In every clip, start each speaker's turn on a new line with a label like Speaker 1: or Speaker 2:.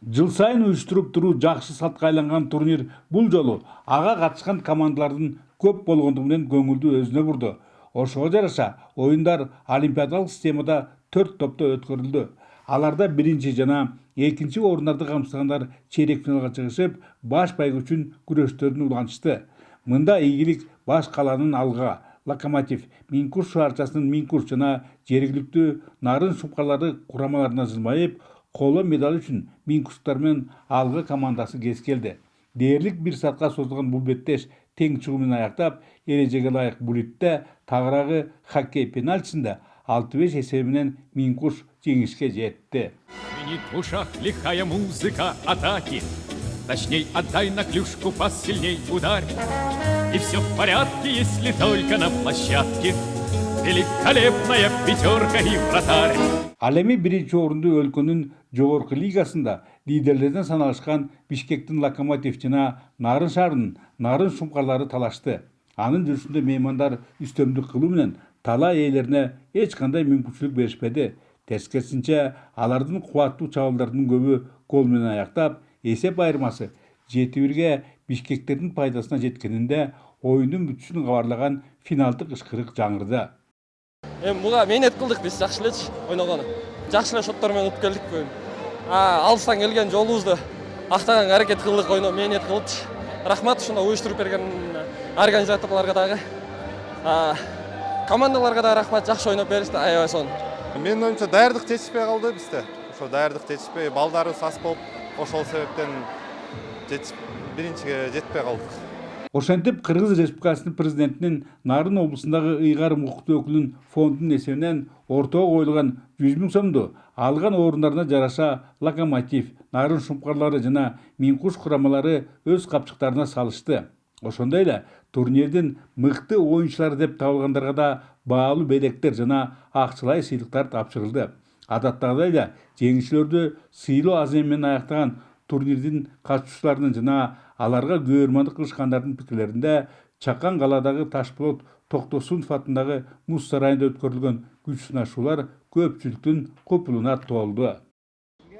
Speaker 1: Жыл сайын уюштуруп туруу жакшы салтка айланган турнир бул жолу ага катышкан командалардын көп болгондугу менен көңүлдү өзүнө бурду. Ошого жараша оюндар олимпиадалык системада 4 топто өткөрүлдү. Аларда биринчи жана экинчи орундарды камсыгандар чейрек финалга чыгышып, баш байгу үчүн күрөштөрүн улантышты. Мында ийгилик баш каланын Алга, Локомотив, Минкуш шаарчасынын Минкуш жана жергиликтүү Нарын Шупкалары курамаларына жылмайып, коло медаль үчүн Минкуштар менен Алга командасы кез келди. Дээрлик 1 саатка созулган бул беттеш тең чыгуу менен аяктап, эрежеге ылайык Булитте тагыраагы хоккей пенальтисинде 6-5 эсеби менен Минкуш жеңишке жетти.
Speaker 2: Звенит в ушах лихая музыка атаки. Точней, отдай на клюшку пас, сильней ударь. И все в порядке, если только на площадке великолепная пятерка и вратарь.
Speaker 1: Ал эми биринчи орунду өлкөнүн жогорку лигасында лидерлерден саналышкан Бишкектин Локомотив жана Нарын шаарынын Нарын Шумкалары талашты. Анын жүрүшүндө меймандар үстөмдүк кылуу менен талай ээлерине эч кандай мүмкүнчүлүк беришпеди. Тескерисинче, алардын кубаттуу чабуулдарынын көбү гол менен аяктап, эсеп айырмасы 7-1 бишкектердин пайдасына жеткенинде оюндун бүтүшүн кабарлаган финалдык ышкырык жаңырды.
Speaker 3: Буга мээнет кылдык биз, жакшы элечи ойногону. Жакшы эле шоттор менен утуп келдик. Алыстан келген жолубузду актаганга аракет кылдык, мээнет кылдык. Рахмат ушундай уюштуруп берген организаторлорго дагы. Командаларга да рахмат, жакшы ойноп беришти, аябай сонун.
Speaker 4: Менин оюмча даярдык жетишпей калды бизде. Ошо даярдык жетишпей, балдарыбыз аз болуп, ошол себептен биринчиге жетпей калдык.
Speaker 1: Ошентип Кыргыз Республикасынын президентинин Нарын облусундагы ыйгарым укуктуу өкүлүнүн фондунун эсебинен ортого коюлган 100 000 сомду алган орундарына жараша Локомотив, Нарын Шумкалары жана Минкуш курамалары өз капчыктарына салышты. Ошондой эле турнирдин мыкты оюнчулары деп табылгандарга да баалуу белектер жана акчалай сыйлыктар тапшырылды. Адаттагыдай эле жеңүүчүлөрдү сыйлоо азем менен аяктаган турнирдин катышуучуларынын жана аларга күбөрмандык кылышкандардын пикирлеринде Чакан каладагы Ташполот Токтосунов атындагы муз сарайында өткөрүлгөн күч сынашуулар көпчүлүктүн купулуна толду.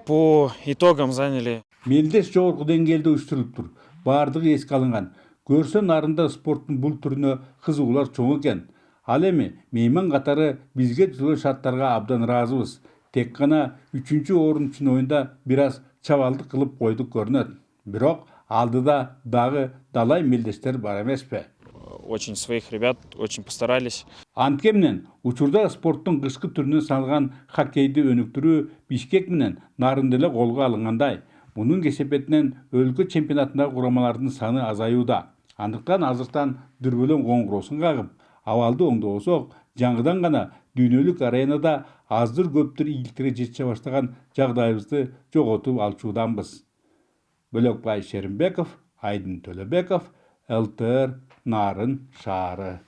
Speaker 5: По итогам заняли.
Speaker 1: Мелдеш жогорку деңгээлде уюштурулуптур. Бардыгы эске алынган. Көрсө Нарында спорттун бул түрүнө кызыгуулар чоң экен. Ал эми мейман катары бизге түзүлгөн шарттарга абдан ыраазыбыз. Тек гана 3-чү орун үчүн оюнда бир аз чабалдык кылып койдук көрүнөт. Бирок алдыда дагы далай мелдештер бар эмеспи?
Speaker 5: Очень своих ребят, очень постарались.
Speaker 1: Антке менен учурда спорттун кышкы түрүнө салган хоккейди өнүктүрүү Бишкек менен Нарында эле колго алынгандай. Мунун кесепетинен өлкө чемпионатындагы курамалардын саны азаюуда. Андыктан азыртан дүрбөлөң коңгуроосун кагып, абалды оңдобосок, жаңыдан гана дүйнөлүк аренада аздыр көптүр ийгиликтерге жетише баштаган жагдайыбызды жоготуп алчуданбыз. Бөлөкбай Шеримбеков, Айдын Төлөбеков, ЛТР Нарын шаары.